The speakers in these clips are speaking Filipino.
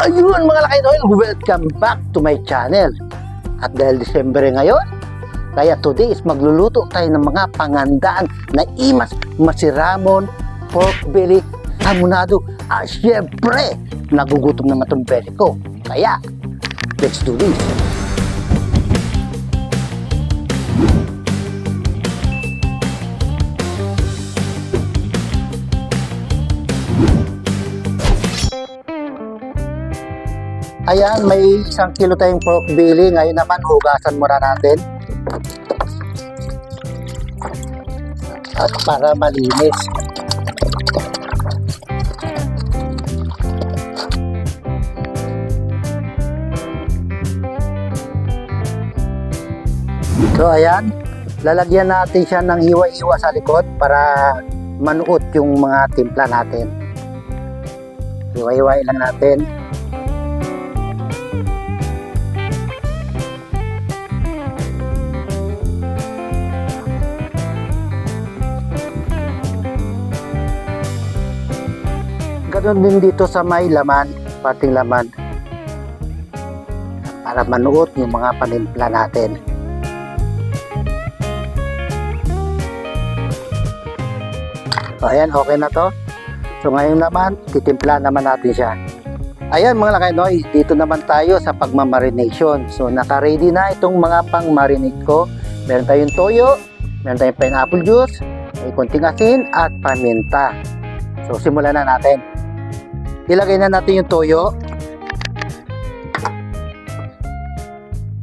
Ayun mga lakay Noel, welcome back to my channel. At dahil December ngayon, kaya today is magluluto tayo ng mga pangandaan na imas, masiramon, pork belly, hamonado. Syempre, nagugutom naman itong belly ko. Kaya, let's do this. Ayan, may 1 kilo tayong pork belly. Ngayon naman, hugasan muna natin. At para malinis. So, ayan. Lalagyan natin siya ng hiwa-hiwa sa likod para manuot yung mga timpla natin. Hiwa-hiwain lang natin. Ganon din dito sa may laman, pating laman, para manuot yung mga panimpla natin. So, ayan, okay na to. So ngayon naman, titimpla naman natin siya. Ayan mga lakay Noy, dito naman tayo sa pagmamarination. So naka-ready na itong mga pang-marinate ko. Meron tayong toyo, meron tayong pineapple juice, may konting asin at paminta. So simulan na natin. Ilagay na natin yung toyo,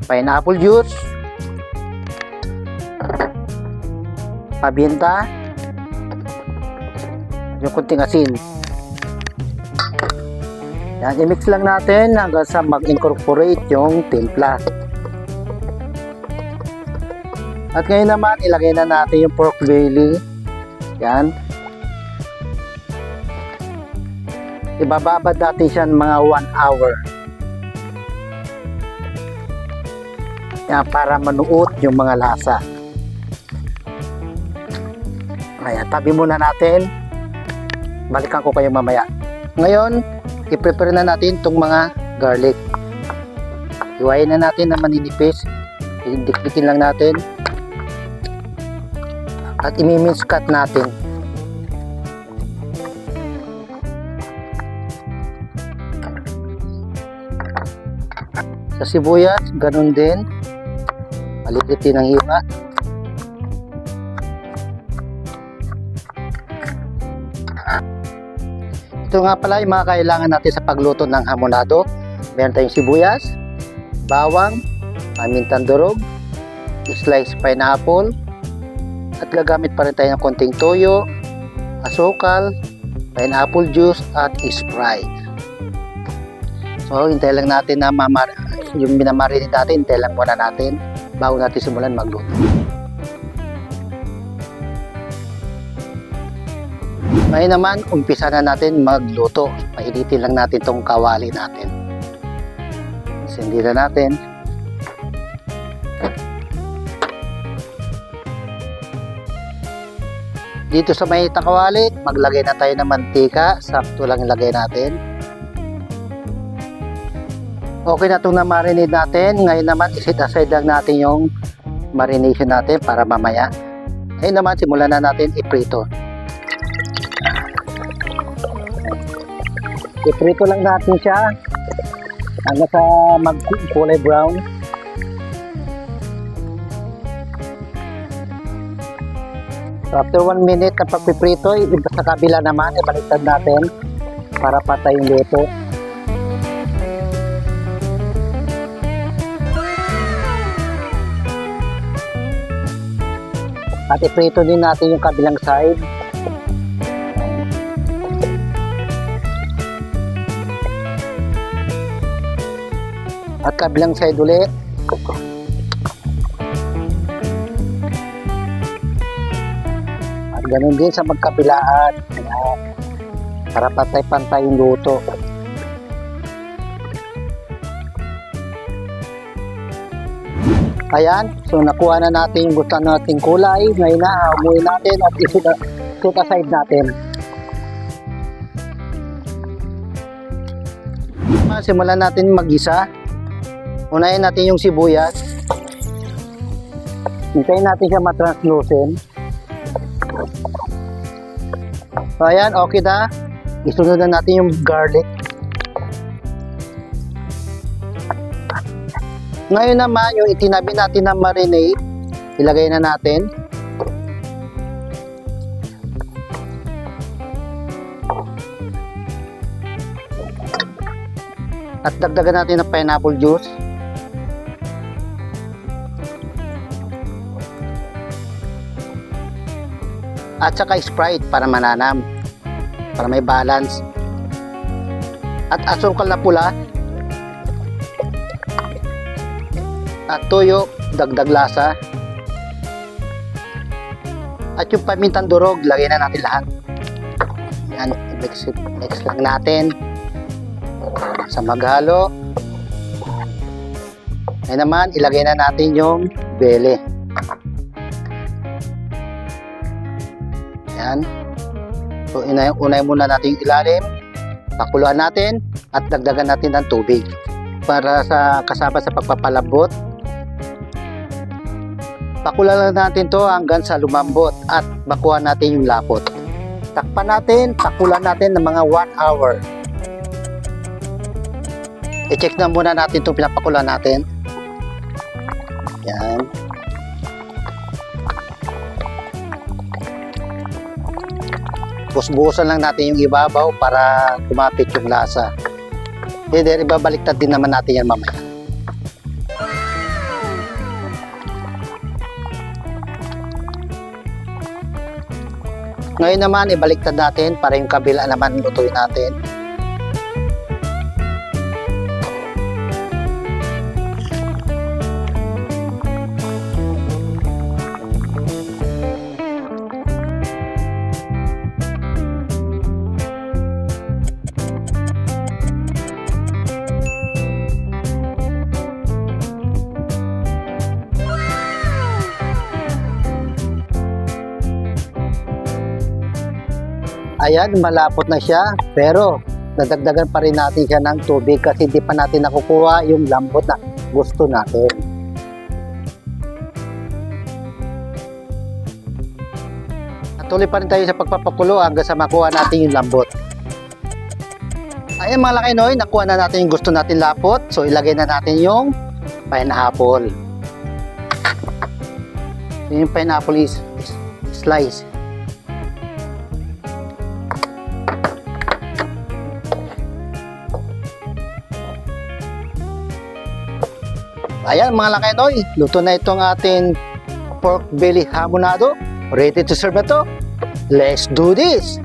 pineapple juice, paminta, yung kunting asin. Yan, i-mix lang natin hanggang sa mag-incorporate yung timpla. At ngayon naman, ilagay na natin yung pork belly. Yan. Ibababad natin siya ng mga 1 hour. Yan, para manuot yung mga lasa. Ayan, tabi muna natin. Balikan ko kayo mamaya. Ngayon, i-prepare na natin itong mga garlic. Iwain na natin na maninipis. Dikdikin lang natin. At i-mince cut natin. Sa sibuyas, ganun din. Malikitin ang hiwa. Ito nga pala yung mga kailangan natin sa pagluto ng hamonado. Meron tayong sibuyas, bawang, pamintang durog, sliced pineapple, at gagamit pa rin tayo ng konting toyo, asukal, pineapple juice, at Sprite. So, hintay lang natin na yung minamarinate natin, hintay lang muna natin bago natin simulan magluto. Ngayon naman, umpisa na natin magluto. Painitin lang natin itong kawali natin. Sindi na natin. Dito sa may kawali, maglagay na tayo ng mantika. Sakto lang ilagay natin. Okay na itong na-marinate natin. Ngayon naman, iset aside lang natin yung marination natin para mamaya. Ngayon naman, simulan na natin iprito. Iprito lang natin siya hanggang sa mag-kulay brown. So after 1 minute na pagpiprito, sa kabila naman, ibaliktad natin para patay yung luto. At iprito din natin yung kabilang side. At kabilang side ulit. At ganun din sa magkabilaan. Ayan. Para pantay-pantay yung luto. Ayan, so nakuha na natin yung gusto nating kulay. Ngayon na, umuwi natin at i-set aside natin. naman, simulan natin mag-isa. Unahin natin yung sibuyas. Hintayin natin siya matranslucent. So ayan, okay na. Isunod na natin yung garlic. Ngayon naman, yung itinabi natin na marinade, ilagay na natin. At dagdagan natin ng pineapple juice. At saka Sprite para mananam, para may balance. At asukal na pula. At tuyo, dagdag lasa. At yung pamintang durog, lagay na natin lahat. Yan, mix lang natin. Sa maghalo. Ngayon naman, ilagay na natin yung bele. Yan. So, unay muna natin yung ilalim. Pakuluan natin at dagdagan natin ng tubig. Para sa kasama sa pagpapalambot. Pakuluan natin to hanggang sa lumambot at makuha natin yung lapot. Takpan natin, pakuluan natin ng mga 1 hour. I-check na muna natin itong pinapakuluan natin. Yan. Buhos-buhosan lang natin yung ibabaw para kumapit yung lasa. Then, ibabaliktad din naman natin yan mamaya. Ngayon naman, ibaliktad natin para yung kabila naman lutuin natin. Ayan, malapot na siya, pero nadagdagan pa rin natin siya ng tubig kasi hindi pa natin nakukuha yung lambot na gusto natin. Tuloy pa rin tayo sa pagpapakulo hanggang sa makuha natin yung lambot. Ayan mga lakinoy, nakuha na natin yung gusto natin lapot. So ilagay na natin yung pineapple. So, yung pineapple is slice. Ayan mga lakinoy, luto na itong ating pork belly hamonado. Ready to serve na to. Let's do this!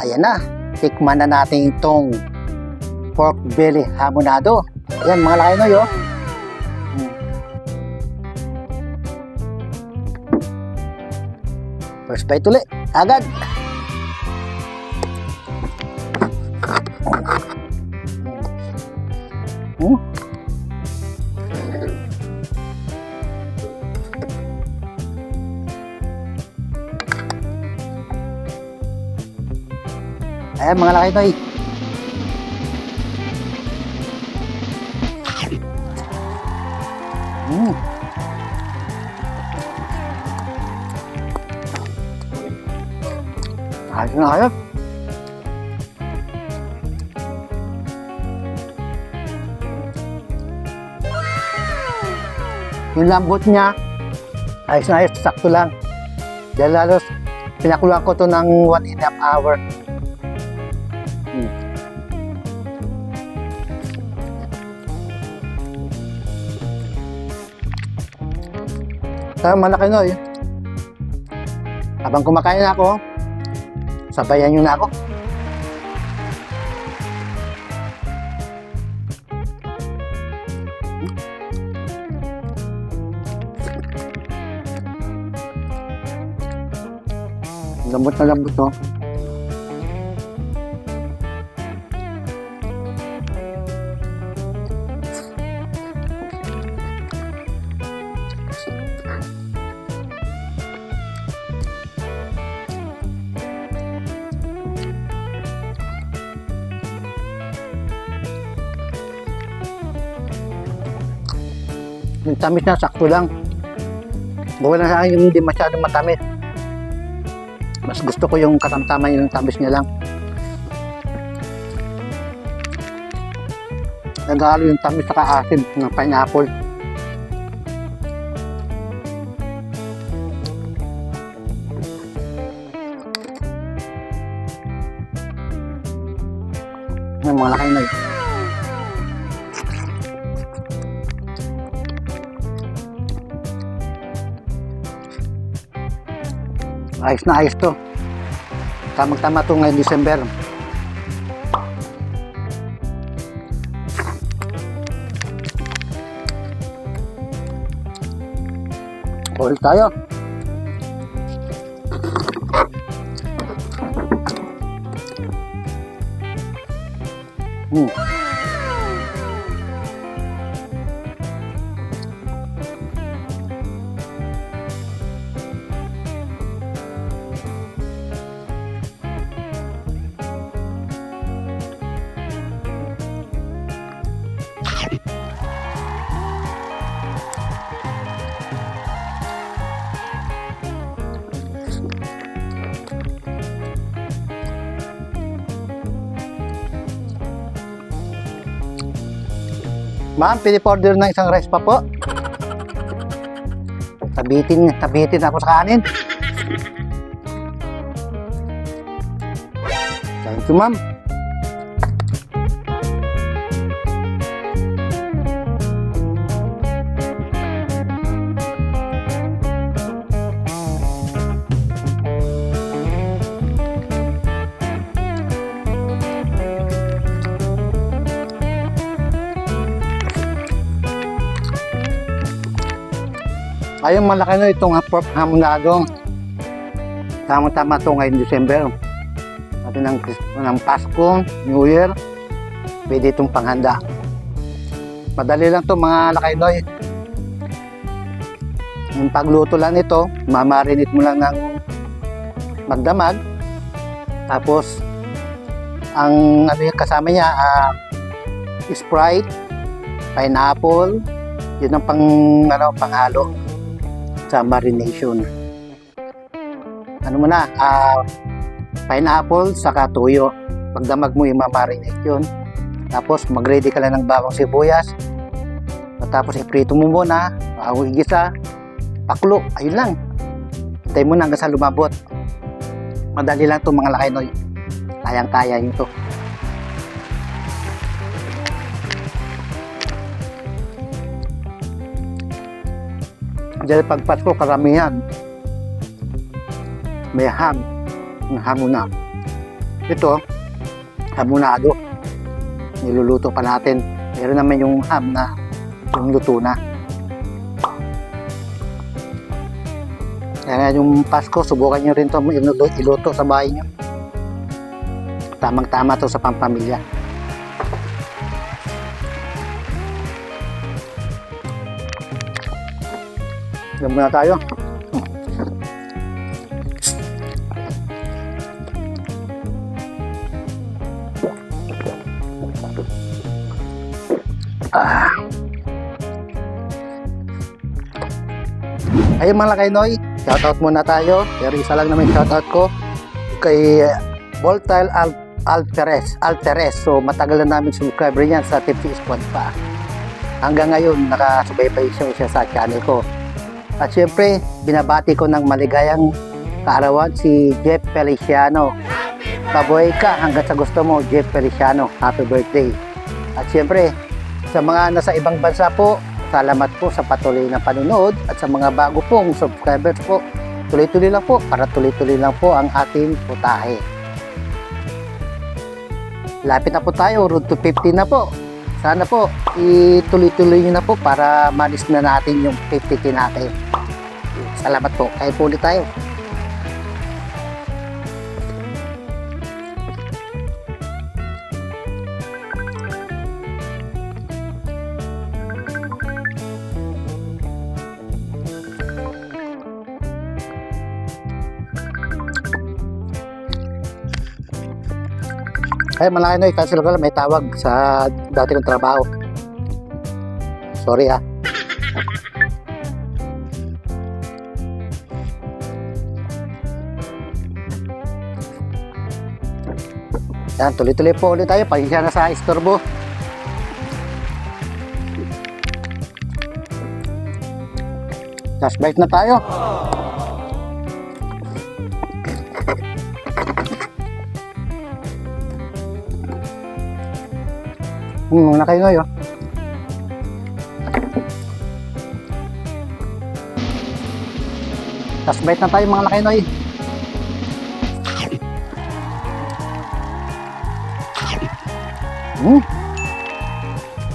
Ayan na, tikman na natin itong pork belly hamonado. Ayan mga lakinoy, oh. First bite ulit, agad. Ayan mga lakinoy. Ayos na ayos. Yung lambot niya, ayos na ayos, sakto lang. Dahil lalo, pinakuluan ko to ng 1.5 hour. Tama, malaki no, habang kumakain na ako, sabayan nyo na ako. Lambot na lambot, no? Yung tamis na, sakto lang. Bawal na sa akin yung hindi masyadong matamis. Mas gusto ko yung katamtaman yung tamis niya lang. Nagalo yung tamis sa asim ng pineapple. Yung mga laki na yun. Ayos na ayos to. Tamang-tama to ngayong December. Ulit tayo. Ma'am, piniporder ng isang rice pa po. Tabitin ako sa kanin. Thank you, ma'am. Ayun, malaki na itong hamonado. Tama-tama ito ngayong December. At ng Pasko, New Year, pwede itong panghanda. Madali lang ito mga lakaynoy. Yung pagluto lang ito, mamarinate mo lang ng magdamag. Tapos, ang ano yung kasama niya, Sprite, pineapple, yun ang panghalo sa marination. Ano mo na, pineapple saka tuyo. Pagdamag mo yung mamarinate yun. Tapos mag-ready ka lang ng bawang sibuyas. Tapos iprito mo muna, bago igisa, paklo, ayun lang. Hintay mo na hanggang sa lumabot. Madali lang itong mga lakaynoy. Kayang-kaya nyo ito. Dahil pag Pasko, karamihan may ham, hamuna. Ito, hamonado. Niluluto pa natin. Meron naman yung ham na yung luto na. Kaya yung Pasko, subukan nyo rin ito iluto sa bahay nyo. Tamang-tama to sa pampamilya. Alam muna tayo. Ayun mga lakaynoy, shoutout muna tayo. Pero isa lang naman shoutout ko kay Voltaire Alteres. So matagal na namin subscriber niyan sa Tipsy Squad pa. Hanggang ngayon nakasubaybay siya sa channel ko. At syempre, binabati ko ng maligayang kaarawan si Jeff Feliciano. Pabuhay ka hanggang sa gusto mo, Jeff Feliciano. Happy birthday. At syempre, sa mga nasa ibang bansa po, salamat po sa patuloy na panunood. At sa mga bago pong subscribers po, tuloy-tuloy lang po para tuloy-tuloy lang po ang ating putahe. Lapit na po tayo, road to 50 na po. Sana po, ituloy-tuloy nyo na po para malis na natin yung 50 natin. Salamat po. Kain po ulit tayo. Kaya malaki na cancel ko lang, may tawag sa dati kong trabaho. Sorry ha. Yan, tuloy-tuloy po ulit tayo. Pasensya na sa istorbo. Last bite na tayo. Nakinoy oh. Last bite na tayo mga nakinoy.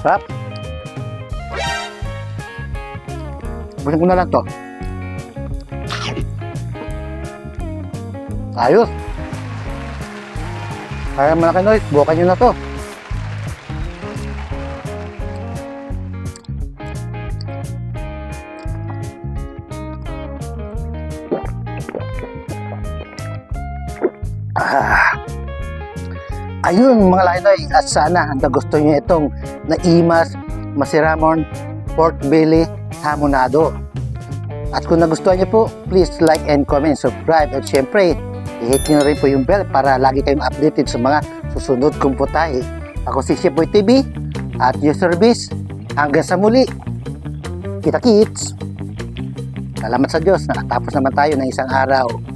Sarap. Busin ko na lang to. Ayos. Kaya mga nakinoy, bukan nyo na to. Ayun mga Lainoy, at sana gusto nyo itong Naimas Masiramon Pork Belly Hamonado. At kung nagustuhan nyo po, please like and comment, subscribe, at syempre i-hit nyo rin po yung bell para lagi kayong updated sa mga susunod kong putay. Ako si Chef Boy TV at your service. Hanggang sa muli, kita kits. Salamat sa Diyos, nakatapos naman tayo ng isang araw.